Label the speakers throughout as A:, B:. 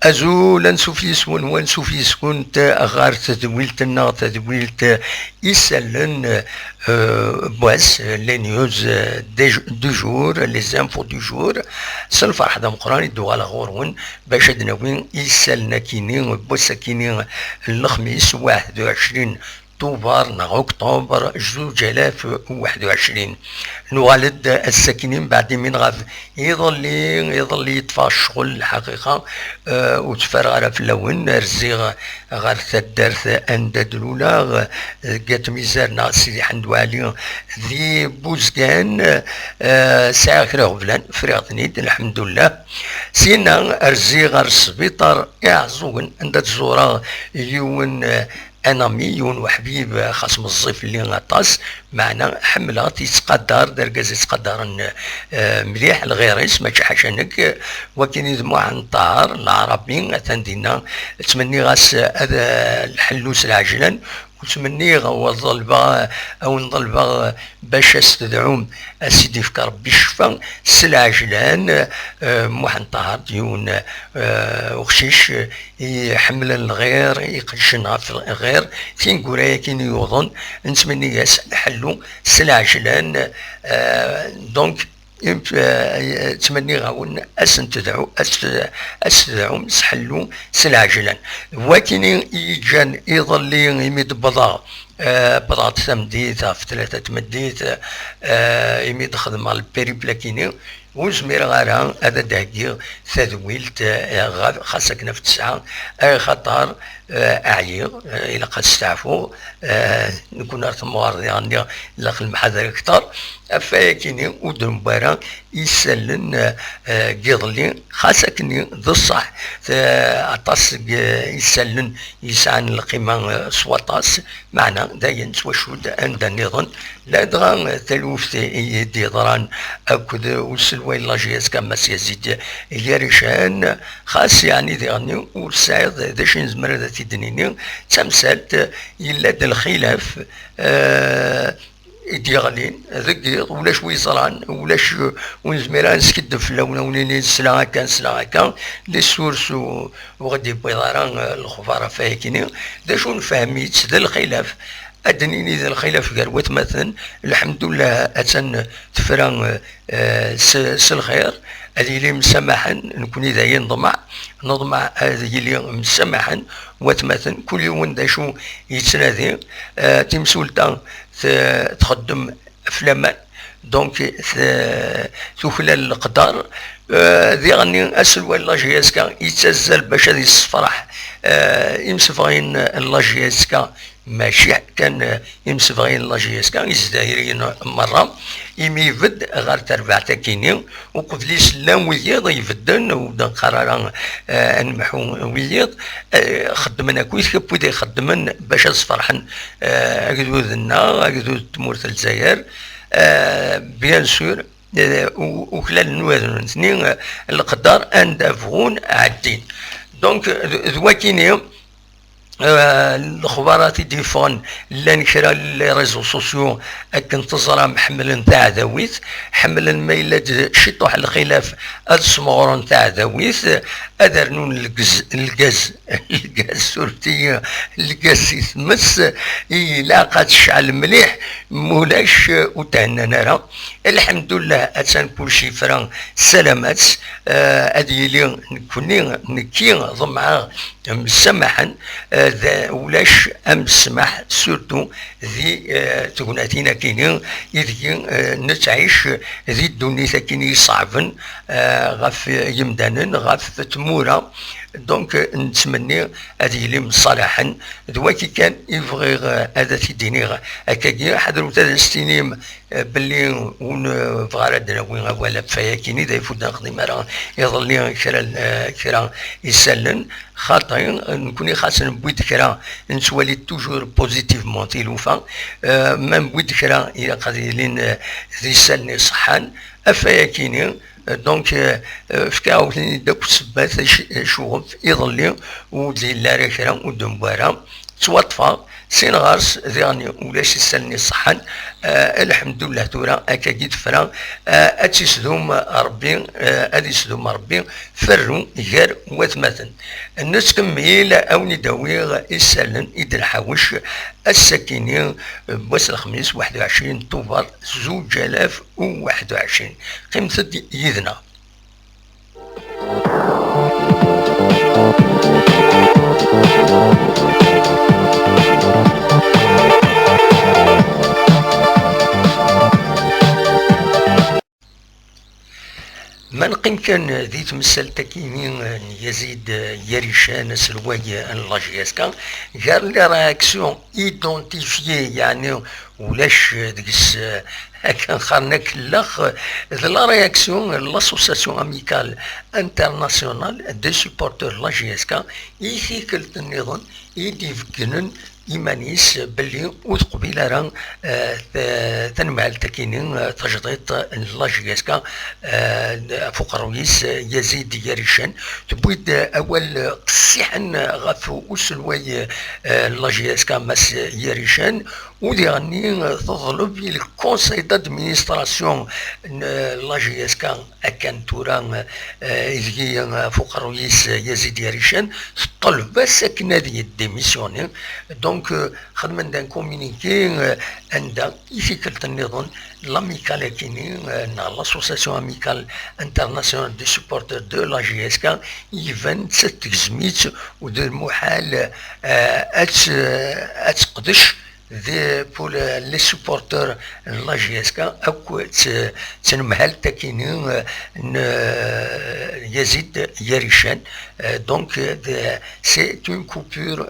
A: أزولا سوفيسون ونسوفيسون غار تدويلتنا تدويلت يسالن بواس لي نيوز دو جور لي زانفو دو جور سنفرح دا مقراني دوغالا غورون باش دناوين يسالنا كيني بواس كيني الخميس 21 طوبر نغ أكتوبر 2021 نوالد الساكنين بعد من غاف يظل يطفى الشغل الحقيقة وتفرغ على في اللون رزيغ غار الدارث أنداد الأولى قات ميزارنا سيدي حمدو علي ذي بوزكان ساعة كرا غفلان فريغتنيد الحمد لله سينا رزيغ غار السبيطار يعزوغن أنداد زورا يون انا ميون وحبيب خاصم الصيف اللي غطاس معنا حمله تيتقدر دركاز يتقدر مليح الغيريس ماشي حاشانك ولكن يدمع عن الطهر العربي تندينا تمني غاس هذا الحلوس العجلا وتمني وظلبا او نظلبا باش استدعوم اسيدي فكر ربي الشفا سلعجلان محن طهر ديون وخشيش يحمل الغير يقشنها في الغير كين قرايا كين يوضن نتمني ياس نحلو سلعجلان دونك تمني غاون اسن تدعو استدعو مسحلو سلعجلا ولكن يجان يظل يمد بضاء بضاعة تمديت في 3 تمديت يمد خدم على البيريبلا كيني وزمير غارها هذا داكير ثدويلت خاصة كنا في 9 خطر أعير إلا قد استعفوا نكون أرث موارد يعني لقى المحاضرة أكثر فاكيني ودرم بارا يسلن قيضلي خاصة كني ذو الصح عطاس يسلن يسعن القيمة سواطاس معنا داين سوشود عند النظام لا دغا تلوفت يدي ضران أكد وسلوي لاجيز كما سيزيد ياريشان خاص يعني ديغني والسعيد داشين زمرة تدنيني تمثلت يلاد الخلاف ديغلين ذكر ولاش ويصران ولاش ونزميران نسكد في اللون ونيني سلا كان سلا كان لي سورس وغدي بيضاران الخفاره فايكيني داشو نفهميت ذا الخلاف أدنيني ذا الخلاف قروت مثلا الحمد لله أتن تفران سلخير هذه لي مسمحا نكون إذا نضمع هذه لي مسمحا وتمثل كل يوم داشو يتنادي تمسولتا تخدم افلامان دونك خلال القدر ذي غني اسل ولا جياسكا يتزل باش هذه الصفرح يمسفغين لاجياسكا ماشي كان يمسفغين لاجياسكا يزدايرين مره يميفد غير تربع تاكيني وقد لي سلام وياض يفدن وبدا قرار نمحو وياض خدمنا كويس كبودا يخدمن باش صفرحن اكدودنا اكدود تمورت الجزائر بيان سور وخلال نوازن اثنين القدر اندافون عدين دونك ذواكيني الخبارات يديفون لان كرا لي ريزو سوسيو اكن تزرع محمل نتاع ذويت حمل ميلاد شطوح الخلاف السمغور نتاع ذويت ادرنون الغاز سورتي الغاز يتمس يلاقات الشعل مليح مولاش وتهنا نرى الحمد لله اتان كل شي فران سلامات ادي لي نكي ضمعا مسمحا ولاش امسمح سورتو ذي تكوناتينا كينين يذي نتعيش ذي الدنيا كيني صعبا غاف يمدانن غاف تمورا دونك نتمنى هذه لي مصالحا دواكي كان يبغي هذا تيديني هكاكي حضروا ثلاث سنين باللي ونبغى ردنا وين ولا فياكيني دا يفوت نقضي مرة يظل لي كرا يسلن خاطر نكوني خاص نبويد كرا نسوالي توجور بوزيتيفمون تيلوفا ما نبويد كرا إلا قادرين يسلني صحان أفياكيني دونك فكاوثني داك السبات شوف يظلي ودي لا ركرا ودنبارا توطفى سين غارس ذيغني ولاش يسالني صحن الحمد لله تورا اكاكيد فرا اتيسدوم ربي ادي سدوم ربي فرو غير وثمثن الناس كميل او نداوي يسالن يد الحوش الساكنين بوس الخميس 21 طوبر 2021 قيمة يذنا. من قيمكن ذي تمثل تكيني يزيد يريشان سلواي لاجياسكا قال لي راكسيون ايدونتيفيي يعني ولاش ديكس هكا خارنك الاخ لا رياكسيون لاسوسياسيون اميكال انترناسيونال دي سوبورتور لاجياسكا يثيكل النظام يديفكنن إيمانيس بلي وتقبيل راه تنمع التكينين تجديد لاجياسكا فوق الرئيس يزيد يريشان تبويد أول قصيحن غف وسلوي لاجياسكا مس يريشان وديغني تطلب الكونسي دادمينستراسيون لاجياسكا أكان تورا إذكي فوق الرئيس يزيد يريشان طلب ساكنة دي ديميسيوني دونك خدمنا دان كومينيكي عند يفكر النظام l'amicale كيني l'association amicale internationale des supporters de la GSK يفن تتزميت ودو المحال اتقدش ذي بول لي سوبورتور لا جي اس كا او تنمهل تاكيني يزيد يريشان دونك سي اون كوبور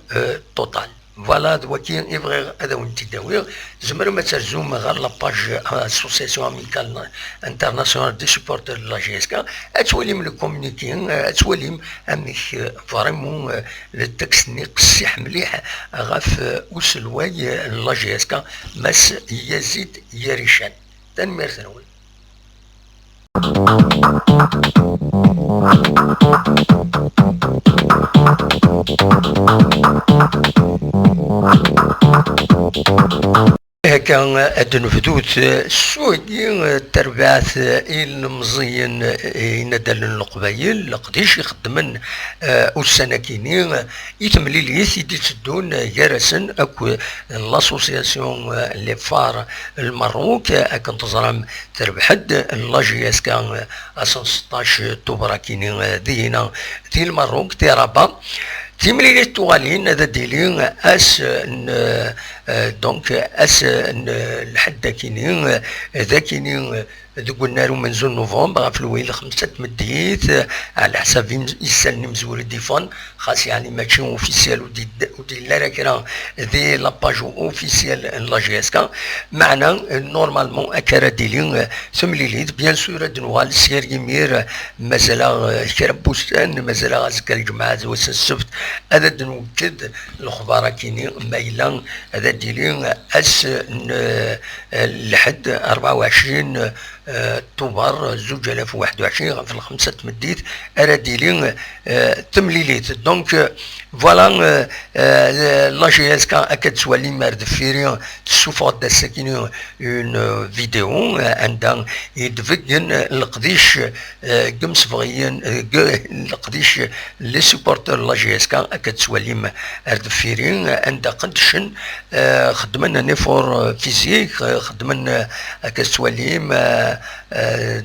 A: توتال. فوالا دواكي يبغي هذا وانت داوي زمرو ما ترجم غير لاباج اسوسياسيون اميكال انترناسيونال دي سوبورتور لا جي اس كا اتولي من الكومونيكي اتولي انك فريمون التكست نقصيح مليح غاف وسلواي لا جي اس كا ماس يزيد يريشان تنمير ثانوي. هكا الدنفذوت السعودي تربعث المزيين يندل القبايل لقديش يخدمن والسناكينين يتمليليث يدي تدون يرسن اكو لاسوسياسيون لي فار المروك اكن تزرم تربحد لاجياس كان 16 توبراكيني دينا دي المروك تي رابا تيملي توالين هذا ديلين اس دونك اس الحد كينين ذاكينين قلنا له من زون نوفمبر في الويل 5 مديت على حساب يسالني مزور الديفون خاص يعني ماشي اوفيسيال ودي لا كرا دي لاباج اوفيسيال لا جي اس كا معنا نورمالمون اكرا ديلين ثمليليت بيان سور دنوال سير يمير مازال كربوستان مازال غازك الجمعه زوس السبت هذا دنوكد الاخبار كيني مايلان هذا ديلين اس لحد 24 طوبر 2021 في الخمسة مديت أراديلين تمليليت دونك فوالا لا جي اس كا أكد سوالي مارد فيريان تسوفات دا ساكينين اون فيديو عندها يدفقن القديش قمس بغيين القديش لي سوبورتر لا جي اس كا أكد سوالي مارد فيريان عندها قدشن خدمنا نيفور فيزيك خدمنا أكد سوالي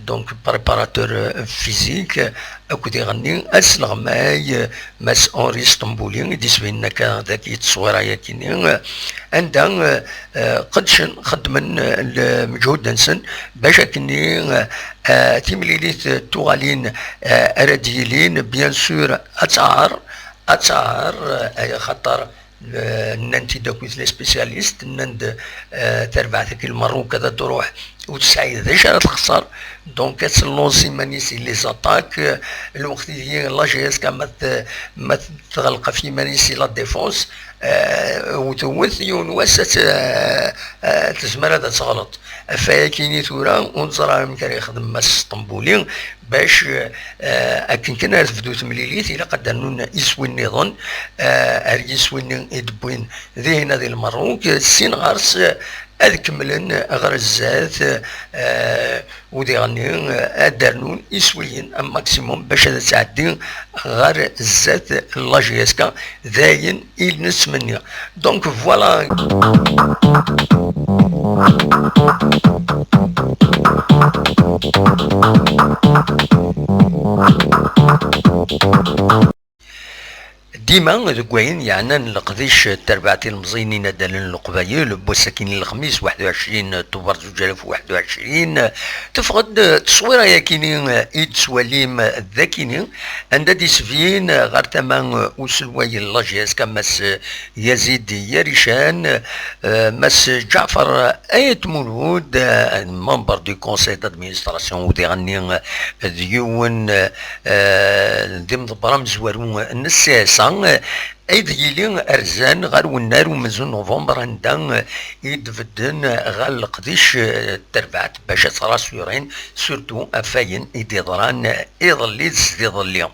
A: دونك بريباراتور فيزيك اكو يغني اسلغ ماي ماس اونري اسطنبولي ديسبين كان ذاك التصويره ياكيني عندها قدشن خدمن المجهود نسن باش كني تيمليليت توالين ارديلين بيان سور اتعار خطر ننتي داكويت لي سبيسياليست نند تربع ذاك المروك كذا تروح وتسعي ذا شرط الخسر دونك تسلونسي مانيسي لي زاتاك الوقت اللي لا جي اس كا ما تغلق في مانيسي لا ديفونس وتوث يون واسات تزمر هذا تغلط فاكيني ثورا ونزرا يمكن يخدم ماس اسطنبولي باش اكن كنا تبدو تمليليت الى قدرنا يسوي النظام يسوي يدبوين ذهن هذه المروك السين غارس هذ كملن غرزات ودي غني ادرنون يسويين ماكسيموم باش هذا تعدي غير الزات لاجيسكا ذاين يلنس مني دونك فوالا. ديما ذكوين يعني نلقذيش تربعتي المزينين دالن القبايل بوساكين الخميس 21 اكتوبر 2021 تفقد تصويره ياكيني ايد سواليم الذاكيني عند دي سفين غير تمام وسلوي اللاجيس كمس يزيد يريشان مس جعفر ايت مولود ممبر دو كونسي دادمينستراسيون ودي غني ديون ضمن برامج زوارو السياسه ايديلين ارزان غير والنار ومنزل نوفمبر عندها يدفدن غير القديش تربعت باش تراسيورين سورتو افاين يديضران يضلي يضلي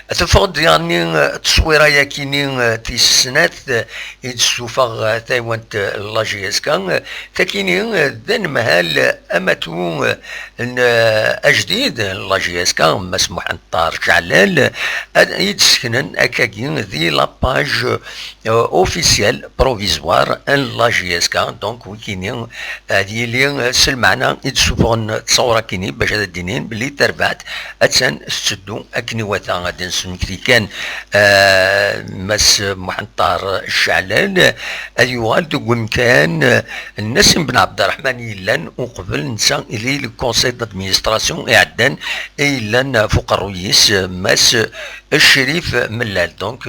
A: تفقد يعني تصويره ياكيني في السنات يتسوفغ تايوانت لاجيسكا تاكيني ذن مهال اماتو اجديد لاجيسكا مسموح انطار شعلال يتسكنن اكاكين ذي لاباج اوفيسيال بروفيزوار ان لاجيسكا دونك ويكيني هادي اللي سلمعنا يتسوفغن تصورا كيني باش هذا الدينين بلي تربعت اتسان تسدو اكني واتا غادي نسمكري كان مس محنطار الشعلان هذي والد ومكان النسيم بن عبد الرحمن يلان وقبل نسا الي الكونسي دادمينستراسيون اعدان يلان فوق الرئيس مس الشريف ملال دونك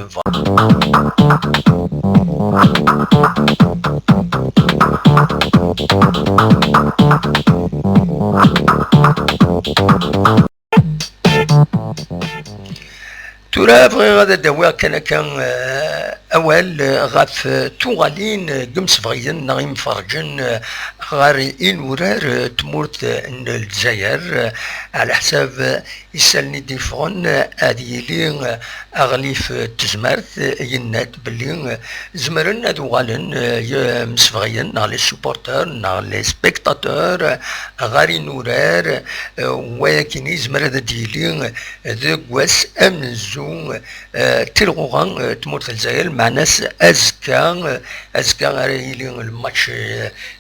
A: ترى بغي غادا داوي كان اول غاف توغالين قمس بغيين نغيم فرجن غار الورار تمورت الجزائر على حساب يسالني ديفون هادي لي اغليف تزمرت ينات بلي زمرن هادو غالن مسفغيين نا لي سوبورتور نا لي سبيكتاتور غاري نورار ولكن يزمر هذا ديلي ذو كواس امنزو تلغوغان تمورت الجزائر مع ناس ازكا غاري الماتش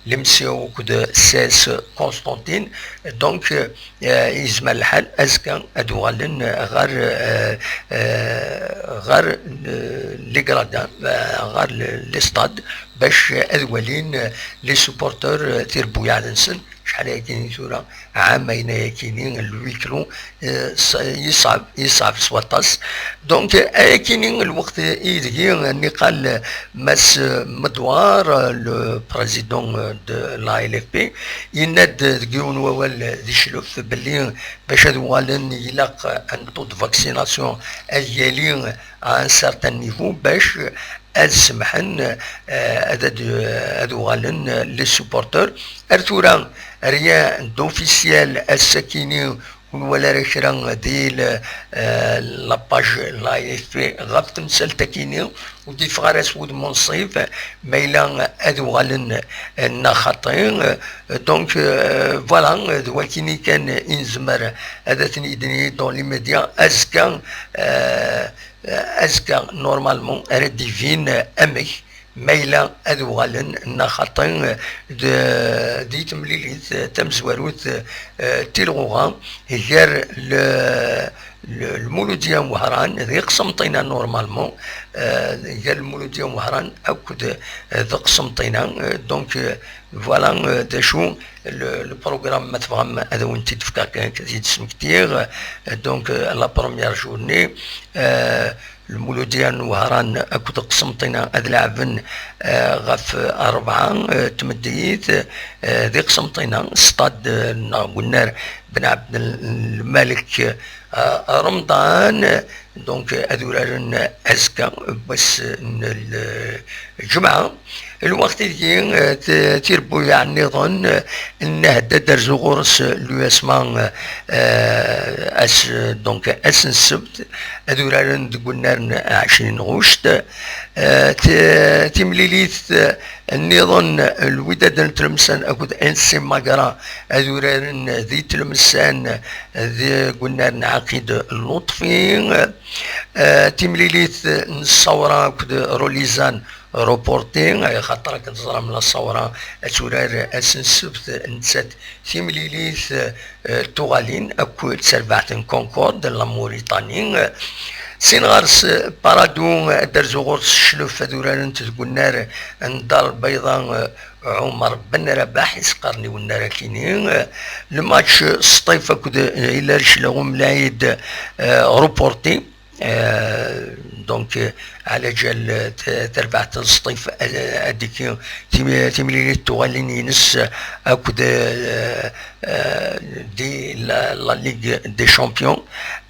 A: لمسيو كود ساس قسطنطين دونك يزمر الحال ازكا هادو غالن غار لي كرادا غار لي ستاد باش اذولين لي سوبورتور تيربويا على نسن شحال ياكيني ثورة عامين ياكيني الويكلو يصعب سواطاس دونك ياكيني الوقت يدي اني قال مس مدوار لو بريزيدون دو لا ال اف بي يناد ديون ووال ذي شلوف باللي باش هذو غالن يلاق ان طو دو فاكسيناسيون ديالي ان سارتان نيفو باش السمحن هادو غالن لي سوبورتور ارتورا ريا دوفيسيال السكيني ولا رشرا ديال لاباج لا اف بي غاف تمثال تكيني ودي فغار اسود منصيف ميلا هادو غالن ناخطين دونك فوالا دواكيني كان انزمر هذا تنيدني دون لي ميديا ازكا نورمالمون راه ديفين امك ميلا هادو غالن ناخطين دي تمليليت تمزواروت تيلغوغا غير المولودية وهران ذي قسمطينا نورمالمون غير المولودية وهران اكد ذي قسمطينا دونك فوالا داشو البروغرام ما تفهم هذا وانت تفكر كثير اسم كتير دونك لا بروميير جورني المولودية وهران اكد قسمطينا هذ لعبن غف 4 تمديت ذي قسمطينا ستاد والنار بن عبد الملك رمضان دونك أدورارن أزكى بس الجمعة الوقت اللي تيربو يعني ظن انه درزو غورس لواسمان اس دونك اس السبت ادورارن قلنا 20 غشت تمليليت النظام الوداد نتلمسان اكود انسي ماقرا ادورارن ذي تلمسان ذي قلنا عقيد اللطفي تمليليت نصورا اكود روليزان روبورتين خاطر كنتزرع من الصورة تورار اسنسبت نسات تيمليليث توغالين اكو تسربعتن كونكورد لا موريتاني سينغارس بارادو درزو غورس شلوف دوران تقولنا الدار البيضاء عمر بن رباح يسقرني والنار كينين الماتش سطيفة كده الى رشلهم لايد روبورتي دونك على جال تربعة الصيف هذيك تمليلي توغالين ينس اكود دي لا ليغ دي شامبيون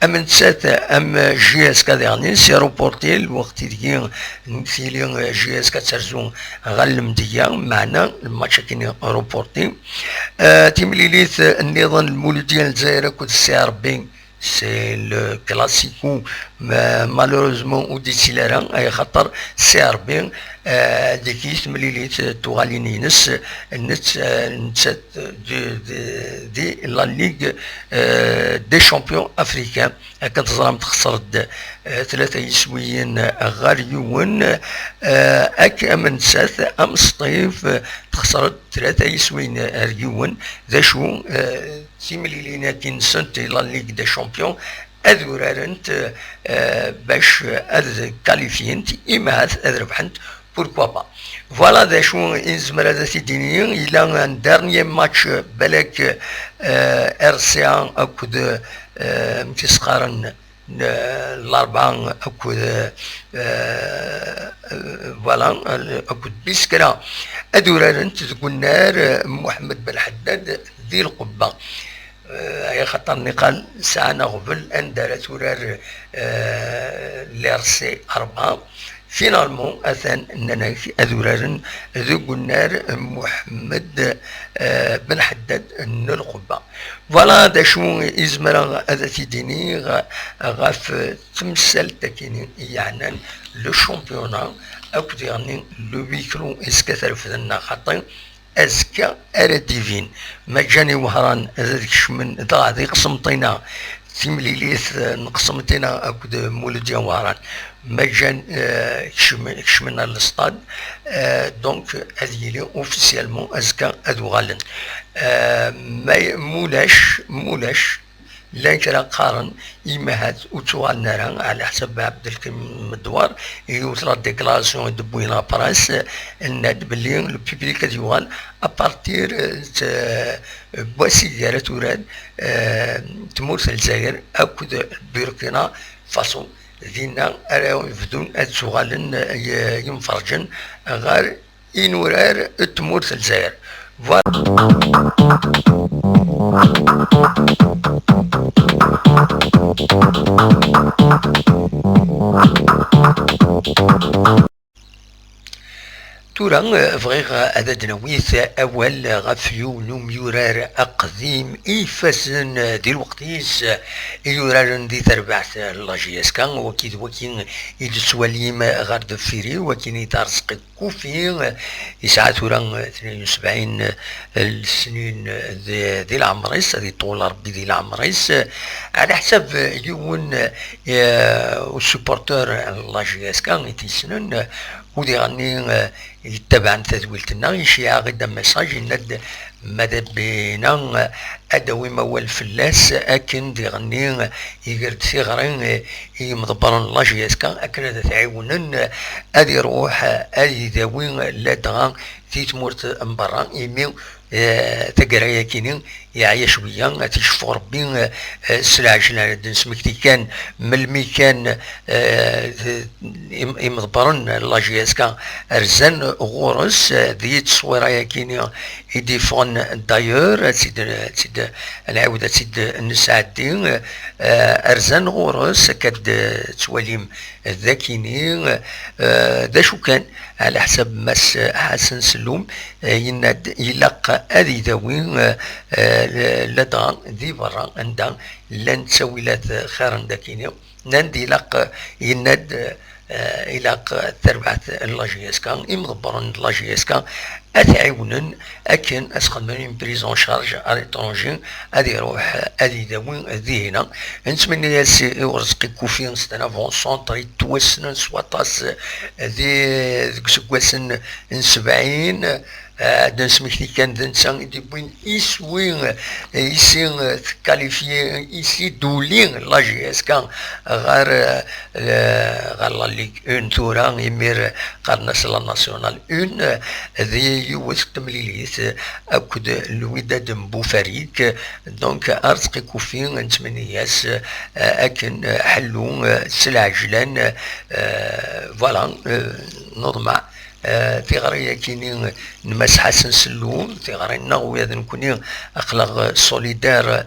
A: ام نسات ام جي اس كا ديرني سي روبورتي الوقت ديال نمثيلي جي اس كا ترزون غالمديه معنا الماتش كاين روبورتي تمليلي النظام المولوديه الجزائر كود سي ار بي c'est le classico malheureusement ou ديسيلارا اي خطر سي ار بي ديكيس مليليت توغاليني نس نت دي لا ليغ دي شامبيون افريكان كتظلم تخسرت ثلاثة يسويين غاريون اك امن ساث ام سطيف تخسرت ثلاثة يسويين ريون ذا شو سيمليلينا كين سنتي لا ليغ دي شامبيون أذورارنت باش أذ كاليفينت إما أذ ربحنت pourquoi pas. Voilà des choses إنزمر هذا تديني إلى un dernier match بلك RCA أكود متسقارن الأربعة أكود فوالا أكود بيسكرا أذورارنت تقول نار محمد بن حداد ذي القبة هي خطر نقال ساعة قبل أن دارت ورار ليرسي 4 فينالمون أثان أننا في أذورارن ذو قلنار محمد بن حداد القبة فوالا دا شو إزمرا هذا تيديني غاف تمثال تكيني يعني لو شامبيونا أو يعني لو بيكرو إسكثر في ذنا خاطين أزكى أرى ديفين مجاني وهران هذاك شمن ضاع ذي قسمطينا تيمليليث نقسمتنا أكود مولوديا وهران مجان كشمنا الاستاد دونك هذه لي اوفيسيالمون أزكى أدو غالن مولاش لكن قارن إمهات وتوال نارا على حسب عبد الكريم الدوار يوصل ديكلاراسيون دبوينا براس الناد بلي لو بيبليك ديوال ابارتير بواسي ديال توراد تمورث الجزائر اكود بوركينا فاسو دينا راهو يفدون اتسوغالن ينفرجن غير إنورار تمورث الجزائر تورا فغيغ عدد نويث أول غفيو نميورار أقديم إيفاسن دي الوقتيس يورارن دي تربعث لاجياسكا وكيد وكين يدسواليم غارد فيري وكين يتارسق كوفي يسعى تورا 72 السنين دي العمريس دي طول ربي دي العمريس على حسب يون والسوبورتور لاجياسكا يتيسنن ودي غني يتبع تدويلتنا يشيع غدا ميساج يند ماذا بينا ادوي موال فلاس اكن دي غني يقرد ثغرين يمضبرن لاجياسكا اكن هذا تعاونن ادي روح ادي داوين لا دغا في تمورت مبرا يميو تقرايا كينين يعيا شويه تيشوفو ربي السلعه نسمكتي كان ملمي كان يمضبرن لا جي اس كا رزان غورس ذي تصويره ياكيني يديفون دايور تسيد العاوده تسيد النسعدي ارزان غورس كاد تواليم ذاكيني ذا شو كان على حسب مس حسن سلوم يناد يلق هذه ذوي لدغا ذي برا عندها لن تسوي لات خيرا داكيني نندي لق يناد الى تربعة لاجيسكا يمضبرن لاجيسكا اتعاونن اكن اسخدمن بريزون شارج على ليترونجي ادي يروح ادي داوين ذي هنا نتمنى ياسي ورزقي كوفين ستنا فون سونطري توسن سواطاس ذي سكواسن 70 نسمكتي كان دنسان دي بوين يسوين يسين كاليفي يسي دولين لا جي اس كان غير لا ليغ اون ثورا يمير قرناس لا ناسيونال اون ذي يوث تمليليت اكد الوداد مبوفاريك دونك ارزقي كوفين نتمنى ياس اكن حلو سلع جلان فوالا نضمع تيغري كيني نمس حسن سلوم تيغري نغوي هذا نكوني اخلاق سوليدار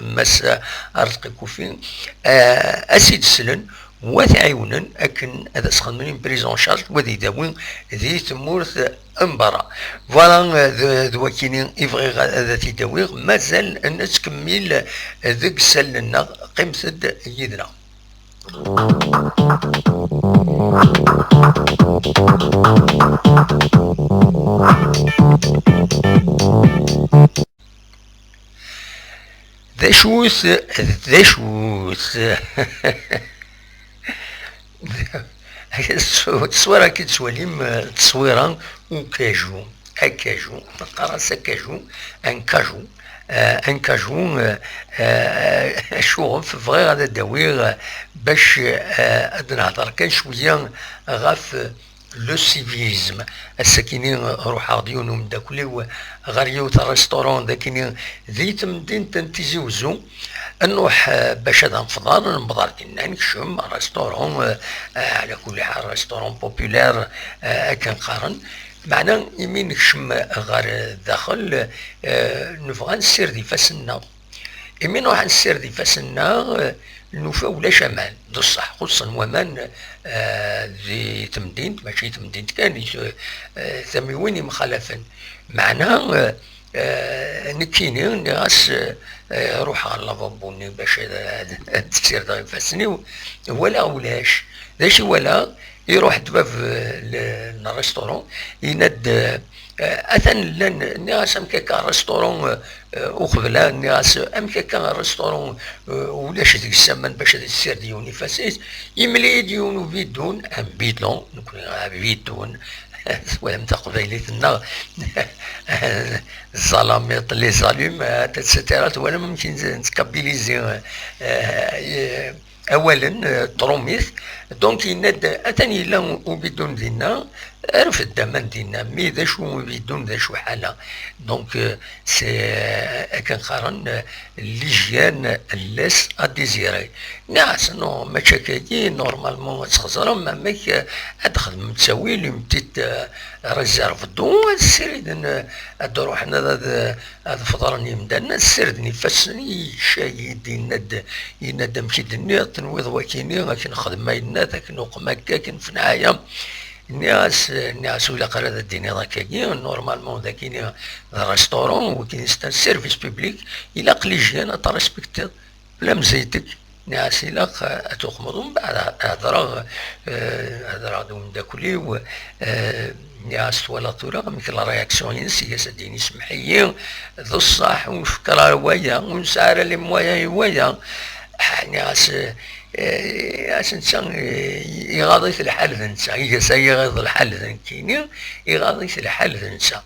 A: مس ارزقي كوفين اسيد سلن وتعاونن اكن هذا سخدمين بريزون شارج وذي داوين ذي تمورث امبرا فوالا ذو كيني يبغي هذا تيداوي مازال نتكمل ذيك سلنا قيمة يدنا ذا شوث التصويره كي تسواليم تصويره وكاجو اكاجو قراصه كاجو ان كاجو ان كاجو شوف فغي غادا داوي باش نهضر كان شويه غاف لو سيفيزم الساكنين روح غاديون من داكلي غاريو تاع ريستورون داكني ذيت مدينة تيزيوزو نروح باش هذا نفضل نبضر ديالنا نكشم ريستورون على كل حال ريستورون بوبولير كنقارن معنا يمين نكشم غير داخل نبغى نسير دي فاسنا يمين نروح نسير دي فاسنا نوفا ولا شمال بصح خصوصا ومان ذي تمدينت ماشي تمدينت كان ثميوني مخالفا معناها نكيني ناس روح على لافابوني باش تسير داغي فاسني ولا ولاش داشي ولا يروح دبا في الريستورون يند اثن الناس امكاكا ريستورون وقبلا الناس امكاكا ريستورون ولاش ديك السمن باش تسير ديوني فاسيس يملي ديونو بيدون ام بيدلون نكون بيدون ولم قبيلتنا الظلاميط لي زالوم تتستيرات ولا ممكن نتكابيليزي اولا تروميث دونك يناد اتاني لا وبدون دينا عرف الدمان دينا مي ذا شو بدون ذا شو حاله دونك سي كنقارن ليجيان لاس اديزيري ناس نو مشاكل نورمالمون تخزر مامك ادخل متساوي لي متيت ريزيرف دو السيرد تروح هذا فضرني مدنا السردني فسني شايد يناد مشيدني تنويض وكيني لكن خدم ماينا ذاك نقما كاكن في نهايه الناس ولا قرا الدنيا ذاكي نورمالمون ذاكيني ريستورون وكاين سيرفيس بيبليك الى قليجيان تريسبكتي بلا مزيتك ناس الى تخمض من بعد هضره من داكلي ناس ولا طورا مثل رياكسيون سياسه ديني سمحيين ذو الصح ونفكر هوايا ونسعر لي موايا هوايا ناس يغاضي في الحال ذنسا يغاضي الحال ذنكيني يغاضي في الحال ذنسا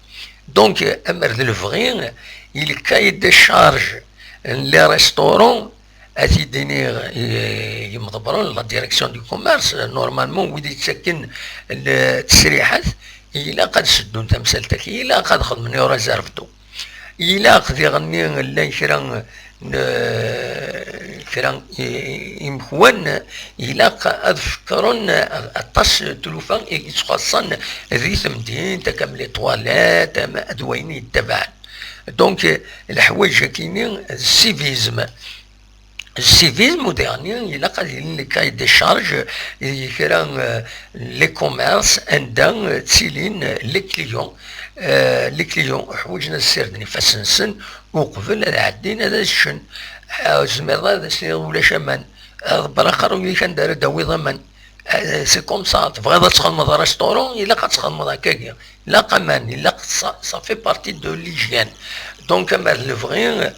A: دونك امر ذو الفغين الكايد دي شارج لي ريستورون اتي ديني يمضبرون لا ديريكسيون دو كوميرس نورمالمون ويدي تسكن التسريحات الا قد سدون تمثالتك الا قد خدمني ريزيرفدو إلا قد غني لا كرا كرا إمكوان إلا أذكرن الطاس تلوفان يتخصن ذي ثمدين تكمل طوالات أدوين يتبعن دونك الحوايج كاينين السيفيزم مودرن إلا قد كاي دي شارج كرا لي كوميرس عندها تسيلين لي كليون لي كليون حوجنا السردني فاسنسن وقبل العدين هذا الشن زمير هذا سير ولا شمان براخر اللي كان دار داوي ضمن سي كوم سا تبغي تخدم في ريستورون الا كتخدم هكاكيا لا قمان الا صافي بارتي دو ليجيان دونك هذا لو فغي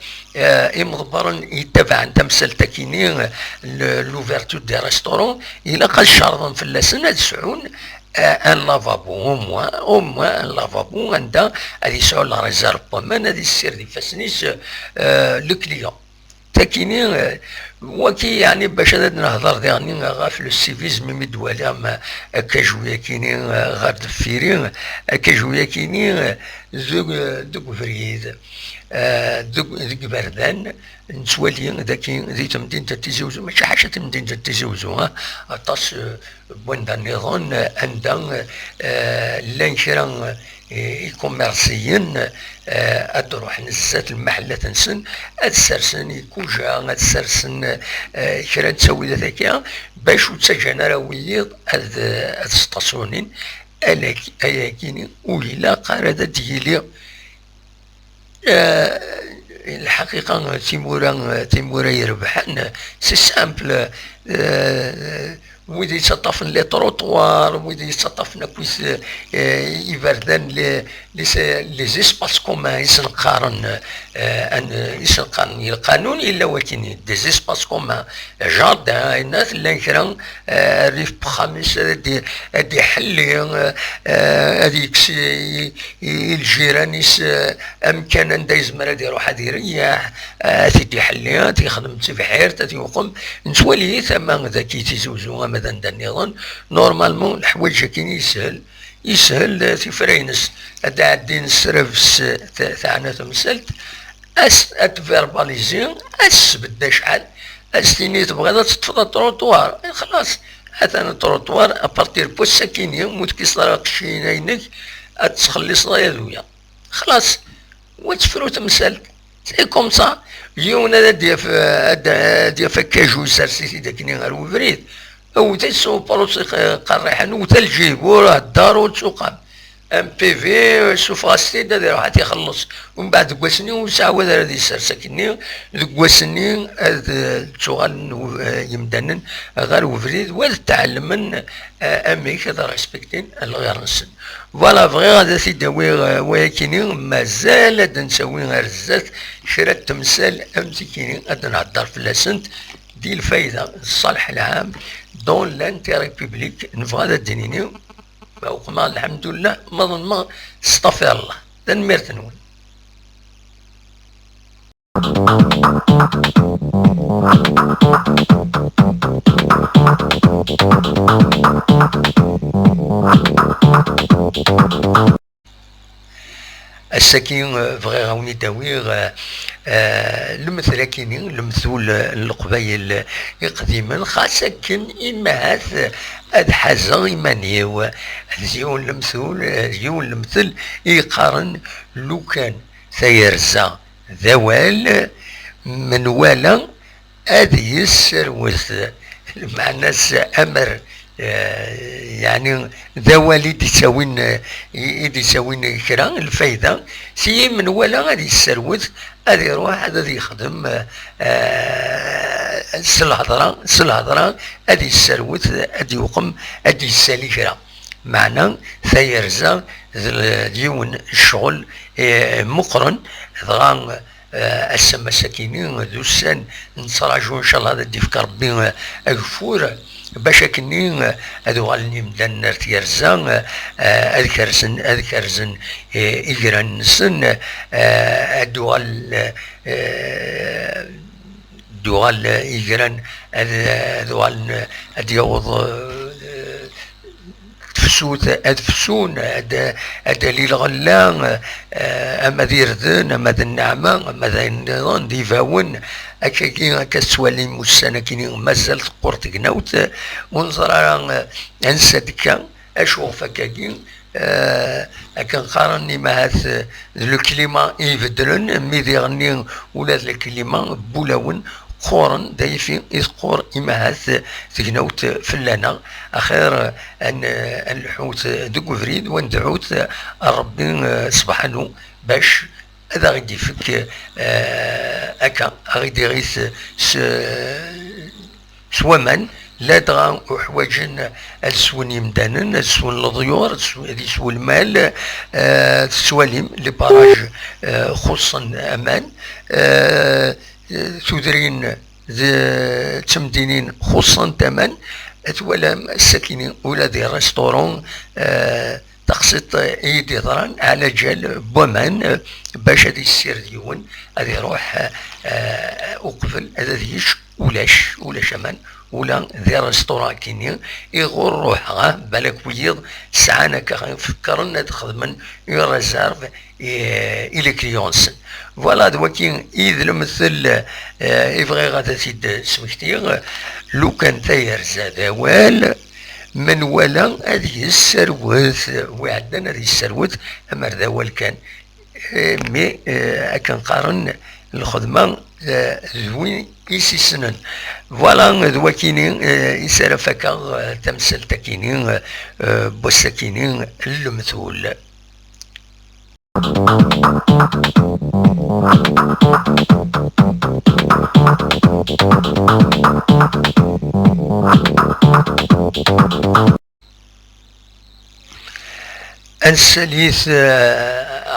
A: مضبر يتبع تمثل تكيني لوفرتور دي ريستورون الا قد شرطا في اللسن تسعون ان لافابو او موان ان لافابو عندها هادي يسعو لا ريزيرفمون هادي السير دي فاسنيس لو كليون تاكيني وكي يعني باش هذا نهضر يعني غا في السيفيزم مدوالي ما كاجويا كيني غا دفيري كاجويا كيني دوك فريد دوك بردان نتوالي ذاكي ذي تمدين تتزوزو ماشي حاجه تمدين تتزوزو طاس بوين النظام عندها لانشرا كوميرسيين تروح نزات المحلات نسن تسرسن كوجا تسرسن كرا تسوي ذاك باش تسجن راويض هاد ستاسيونين الاكيني ولا قارده ديالي الحقيقه تيمورا يربحن سي سامبل ويدي يتشطفن لي تروطوار ويدي يتشطفن كويس يبردان لي زيسباس كومان يسنقارن يسنقارن القانون الا ولكن دي زيسباس كومان جاردان الناس اللي كرا ريف بخامس هادي حلي هادي الجيرانيس امكان دا يزمر هادي يروح هادي يريح تيدي حلي تيخدم في حير تيوقم نتولي ثما ذاكي تيزوزو مثلا دا النظام نورمالمون الحوايج كاين يسهل تيفرينس هذا عدين السرفس تاعنا تمثلت اتفيرباليزي بدا شحال تيني تبغي تطفى التروطوار خلاص هذا التروطوار ابارتير بو الساكينيه موت كيصرا قشينينك تخلي صلايا ذويا خلاص وتفرو تمثلت سي كوم سا اليوم هذا ديال فكاجو سارسيتي داكني غير وفريد او تيسو بروسي قريحان وتلجيب وراه الدار وتسوقام ام بي في سوفاستي دا راح تيخلص ومن بعد كواسني وساعه هذا يسر ساكني كواسني الشغل يمدنن غير وفريد وتعلم من امريكا دا ريسبكتين الغير نسن فوالا فغي غادا تيداوي ولكن مازال هاد نسوي غير الزات شرا التمثال امتكيني غاد نهضر في لاسنت دي الفايده الصالح العام دون لانتيري بوبليك نبغى هذا الدينيني وقما الحمد لله ما ظن ما استغفر الله تنمير نقول السكين فغي غاوني داوير المثل كيني المثول القبايل قديما خاصة كن إمهات هاد حاجة إيمانية زيون المثول زيون المثل يقارن لو كان سيرزا ذوال من ولا هذه السروث معنى أمر يعني ذوالي يساوين كرا الفايدة سي من ولا غادي يسروث غادي يروح غادي يخدم الهضرة غادي يسروث غادي يقوم غادي يسالي كرا معنى ثيرزا ديون الشغل مقرن ضغان السما ساكنين دوسان نتراجعو ان شاء الله هذا يفكر ربي اغفور باش كني هذو غالني مدان تيرزا اذكرزن اجران سن دوال اجران دوال ديوض السوت أدفسون أدليل غلا أما ديردن أما ذا النعمة أما ذا النظام ديفاون أكاكي كسوالي موسانا كيني مازال تقورت قناوت ونظر أنسى دكا أشوف أكاكي أكن قارني مع هذا الكليما يبدلن ميدي غني ولاد الكليما بولاون قورن دايفين يذكر إما هذا تقنوت فلانا أخير أن الحوت دقو فريد وندعوت ربي سبحانه باش هذا غادي يفك أكا غادي غيث سوامان لا دغا وحواجن السون يمدانن السون الضيور السون المال السواليم لي باراج خصوصا امان تدرين تمدينين خصوصا ثمن ولا الساكنين ولا دي ريستورون تقسط ايدي ضران على جال بومان باش هادي السير ديون غادي يروح وقفل هذا ديش ولاش امان ولا ذي ريستوران كيني يغور روحها بالك ويض ساعنا كنفكرنا تخدمن يرزارف الى كليونس فوالا دواكي إذ المثل يبغي غادا تيد سمكتي لو كان تاير زاد وال من ولا هذه السروت وعندنا هذه السروت أما ذا وال كان مي كان قارن الخدمة زوين يسي سنن فوالا دواكيني يسال فكا تمثل تكيني بوسكيني المثول الثالث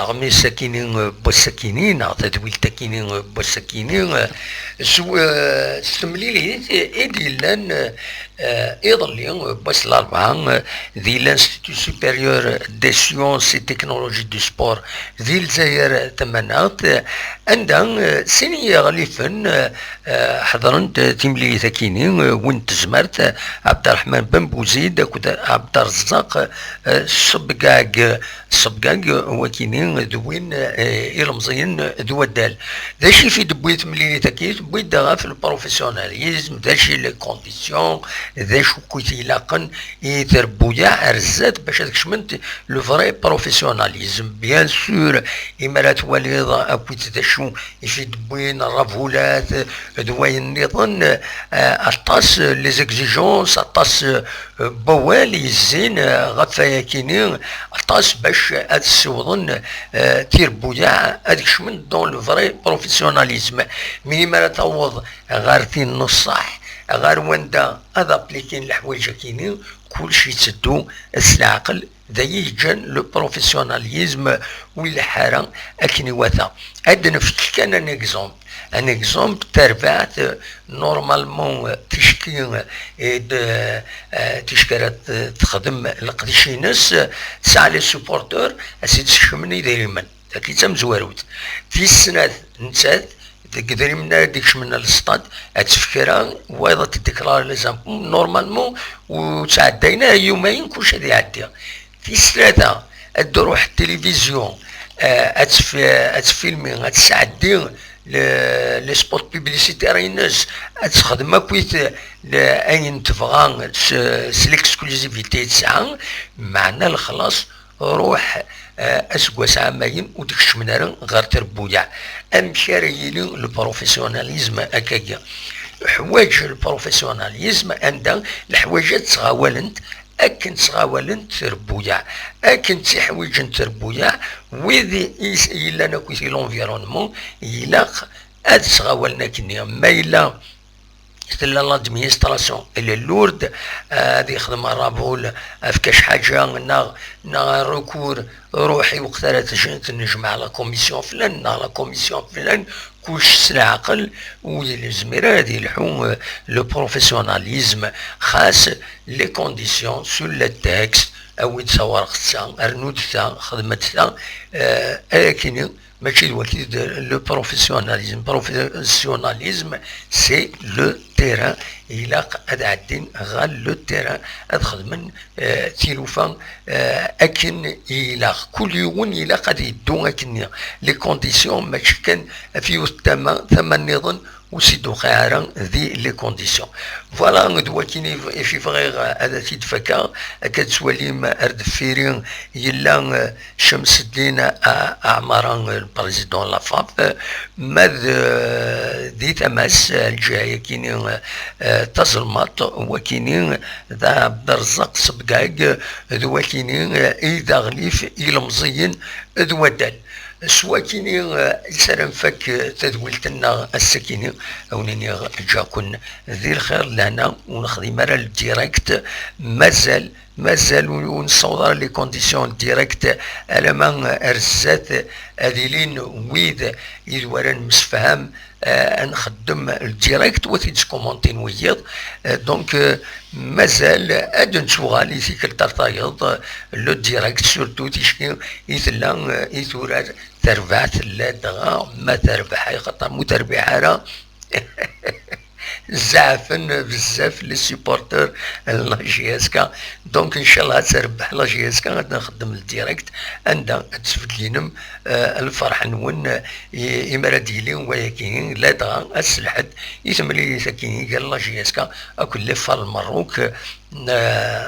A: أغمي سكينين بوسكينين تدويل تكينين بوسكينين سمليلي إيدي لان يظلين بس الأربعة ذي l'Institut supérieur des sciences et technologies du sport ذي الجزائر تمنات عندها سنية غليفن حضرت تملي ثكينين وانت زمرت عبد الرحمن بن بوزيد عبد الرزاق الصبقاق وكينين دوين إلمزين دو الدال ذا شي في دبويت ملي ثكيت بويت دغا في البروفيسيوناليزم ذا شي لي كونديسيون ذا شو كنت يلاقن يتربويا رزات باش هذاك شمنت لو فري بروفيسيوناليزم بيان سور إمارات واليضا أكويت ذا شو يفيد بوين الرافولات دوين نظن أطاس لي زيكزيجونس أطاس بوالي الزين غفايا كينين أطاس باش هاد السوضن تيربويا هذاك شمنت دون لو فري بروفيسيوناليزم مي ما تعوض غارتين نصح غار وندا هذا بليكين الحوايج كاينين كلشي تسدو العقل ذا يجن لو بروفيسيوناليزم والحاره اكني وثا عندنا في كان ان اكزومبل تربعت نورمالمون تشكي تشكرات تخدم القديشينس تسعى لي سوبورتور اسيد شمني دايما كي تم زواروت في السنه نتات تقدري منا ديكش من السطاد اتفكرها وايضا تديكلار لي زامبون نورمالمون وتعدينا يومين كلشي غادي يعدي في الثلاثه تروح التلفزيون اتفيلمي غتسعدي لي سبوت بيبليسيتيرينز تخدم كويت اين تبغى سليكسكلوزيفيتي تسعه معنا الخلاص روح اسكواس عامين وديك الشمناره غير تربويا امشاريلي البروفيسيوناليزم هكاكا حوايج البروفيسيوناليزم عندها الحوايجات تغاولنت اكن تغاولنت تربويا اكن تحويج تربويا وذي الا نكوتي لونفيرونمون الا هاد تغاولنا كني ما الا لا لادمينستراسيون اللي لورد هذه يخدم الرابول فكاش حاجه نا ركور روحي وقتها تنجمع لا كوميسيون فلان لا كوميسيون فلان كلش سلا عقل والزميره هذه الحو لو بروفيسيوناليزم خاص لي كونديسيون سور لو تيكست او تصور خصها ارنودتها خدمتها لكن ماشي الوكيل لو بروفيسيوناليزم c'est le تيران إلاق أد عدين غال لو تيران أد خدمن تيلوفان أكن إلاق كل يوم إلاق أد يدو أكن لي كونديسيون ماشي كان في ثمن نظن وسيدو خيارا ذي لي كونديسيون فوالا دوا كيني في فغير هذا تيدفكا كتسواليم ارد فيرين يلا شمس الدين اعمارا البريزيدون لافاب ماذ دي تماس الجايه كيني تظلمات وكيني ذا عبد الرزاق صبقاق ذو كيني اذا غليف يلمزين ذو دال سوا كيني سلام فك تدويلتنا السكيني او نيني جاكن ذي الخير لنا ونخدم على الديريكت مازال ونصور لي كونديسيون ديريكت على ما ارزات هذيلين ويد يدوران مسفهم نخدم الديريكت وتيدس كومونتين ويض دونك مازال ادن شغالي في كل ترتايض لو ديريكت سورتو تيشكي يثلا يثورار تربعت لا دغا ما تربح خاطر متربح راه زعفن بزاف لي سيبورتور لا جي اس كا دونك ان شاء الله تربح لا جي اس كا غادي نخدم الديريكت عندها تسفد لينم الفرح نون إمارة ديلي ولكن لا دغا السلحد يتملي ساكين قال لا جي اس كا اكل فال المروك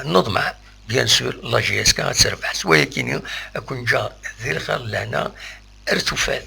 A: نضمع بيان سور لا جي اس كا غتربح ولكن اكون جا ذي الخير لهنا ارتفاث